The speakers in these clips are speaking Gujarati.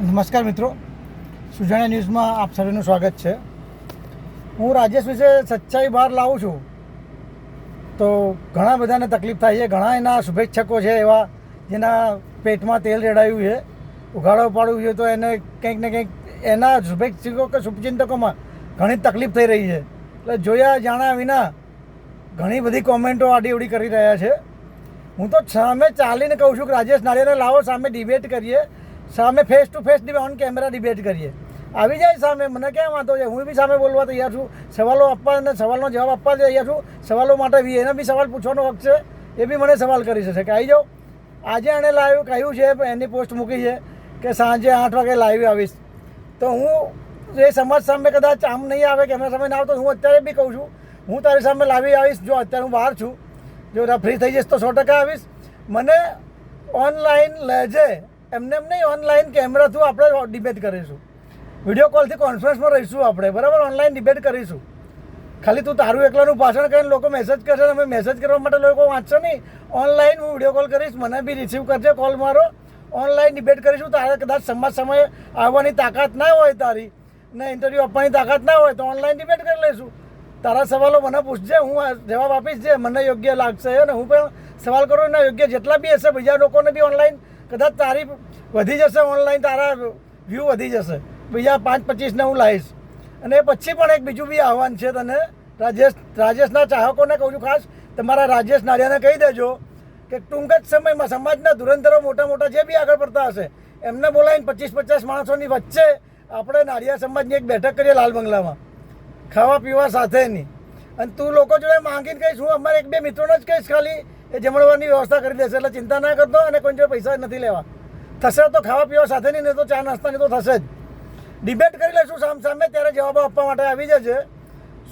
નમસ્કાર મિત્રો, સુજાણ્યા ન્યૂઝમાં આપ સર્વેનું સ્વાગત છે. હું રાજેશ વિશે સચ્ચાઈ બહાર લાવું છું તો ઘણા બધાને તકલીફ થાય છે. ઘણા એના શુભેચ્છકો છે એવા જેના પેટમાં તેલ રેડાયું છે, ઉઘાડો પાડવું છે, તો એને કંઈક ને કંઈક એના શુભેચ્છકો કે શુભચિંતકોમાં ઘણી તકલીફ થઈ રહી છે. એટલે જોયા જાણ્યા વિના ઘણી બધી કોમેન્ટો આડીઅવડી કરી રહ્યા છે. હું તો સામે ચાલીને કહું છું કે રાજેશ નાળિયાને લાવો, સામે ડિબેટ કરીએ, સામે face to face on camera debate કરીએ. આવી જાય સામે, મને ક્યાં વાંધો છે? હું બી સામે બોલવા તૈયાર છું, સવાલો આપવા અને સવાલનો જવાબ આપવા તૈયાર છું. સવાલો માટે બી એને બી સવાલ પૂછવાનો હક છે, એ બી મને સવાલ કરી શકે કે આવી જાઓ. આજે એણે લાઈવ કહ્યું છે, એની પોસ્ટ મૂકી છે કે સાંજે 8 વાગે લાઈવ આવીશ. તો હું એ સમાજ સામે કદાચ આમ નહીં આવે, કેમેરા સામે ના આવતો, હું અત્યારે બી કહું છું હું તારી સામે લાવી આવીશ. જો અત્યારે હું બહાર છું, જો ફ્રી થઈ જઈશ તો 100% આવીશ. મને ઓનલાઈન લેજે, એમને એમ નહીં, ઓનલાઈન કેમેરા થ્રુ આપણે ડિબેટ કરીશું, વિડીયો કોલથી કોન્ફરન્સમાં રહીશું આપણે, બરાબર? ઓનલાઈન ડિબેટ કરીશું. ખાલી તું તારું એકલાનું ભાષણ કરીને લોકો મેસેજ કરશે, અમે મેસેજ કરવા માટે લોકો વાંચશે નહીં. ઓનલાઈન હું વિડીયો કોલ કરીશ, મને બી રિસીવ કરજે કોલ મારો. ઓનલાઈન ડિબેટ કરીશું. તારે કદાચ સમાજ સમયે આવવાની તાકાત ના હોય તારી, ને ઇન્ટરવ્યૂ આપવાની તાકાત ના હોય તો ઓનલાઈન ડિબેટ કરી લઈશું. તારા સવાલો મને પૂછજે, હું જવાબ આપીશ જે મને યોગ્ય લાગશે. અને હું પણ સવાલ કરું એના યોગ્ય જેટલા બી હશે, બીજા લોકોને બી ઓનલાઈન કદાચ તારી વધી જશે, ઓનલાઈન તારા વ્યૂ વધી જશે, બીજા 5-25ને હું લાવીશ. અને પછી પણ એક બીજું બી આહવાન છે તને, રાજેશના ચાહકોને કહું છું, ખાસ તમારા રાજેશ નાળિયાને કહી દેજો કે ટૂંક જ સમયમાં સમાજના ધુરંધરો મોટા મોટા જે બી આગળ પડતા હશે એમને બોલાવીને 25-50 માણસોની વચ્ચે આપણે નાળિયા સમાજની એક બેઠક કરીએ લાલ બંગલામાં, ખાવા પીવા સાથેની. અને તું લોકો જોડે માંગીને કહીશ, હું અમારે 1-2 મિત્રોને જ કહીશ, ખાલી એ જમણવારની વ્યવસ્થા કરી દેશે. એટલે ચિંતા ના કરતો, અને કોઈ જોડે પૈસા નથી લેવા. થશે તો ખાવા પીવા સાથેની, નહીં તો ચા નાસ્તાની તો થશે જ. ડિબેટ કરી લઈશું સામે, ત્યારે જવાબો આપવા માટે આવી જશે.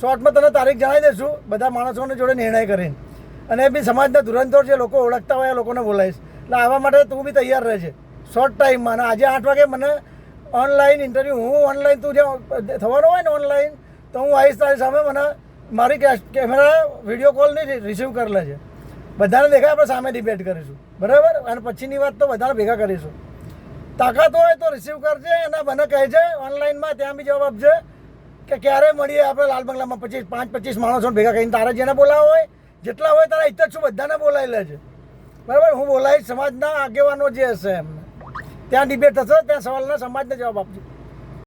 શોર્ટમાં તને તારીખ જણાવી દઈશું, બધા માણસોને જોડે નિર્ણય કરીને. અને એ બી સમાજના ધુરંધર જે લોકો ઓળખતા હોય એ લોકોને બોલાવીશ. એટલે આવા માટે તું બી તૈયાર રહેજે શોર્ટ ટાઈમમાં. અને આજે 8 વાગે મને ઓનલાઈન ઇન્ટરવ્યૂ, હું ઓનલાઈન, તું જે થવાનો હોય ને ઓનલાઈન, તો હું આવીશ તારી સામે. મને મારી કેમેરા વિડીયો કોલ નહીં રિસીવ કરી લેજે. બધાને દેખાય, આપણે સામે ડિબેટ કરીશું, બરાબર? અને પછીની વાત તો બધાને ભેગા કરીશું. તાકાત હોય તો રિસીવ કરજે, અને મને કહેજે ઓનલાઈનમાં, ત્યાં બી જવાબ આપજે કે ક્યારે મળીએ આપણે લાલ બંગલામાં. 5-25 માણસોને ભેગા કરીને તારે જેને બોલાવો હોય, જેટલા હોય તારા ઈચ્છા છું બધાને બોલાવી લેજે, બરાબર? હું બોલાવીશ સમાજના આગેવાનો જે હશે એમને. ત્યાં ડિબેટ થશે, ત્યાં સવાલના સમાજને જવાબ આપજો.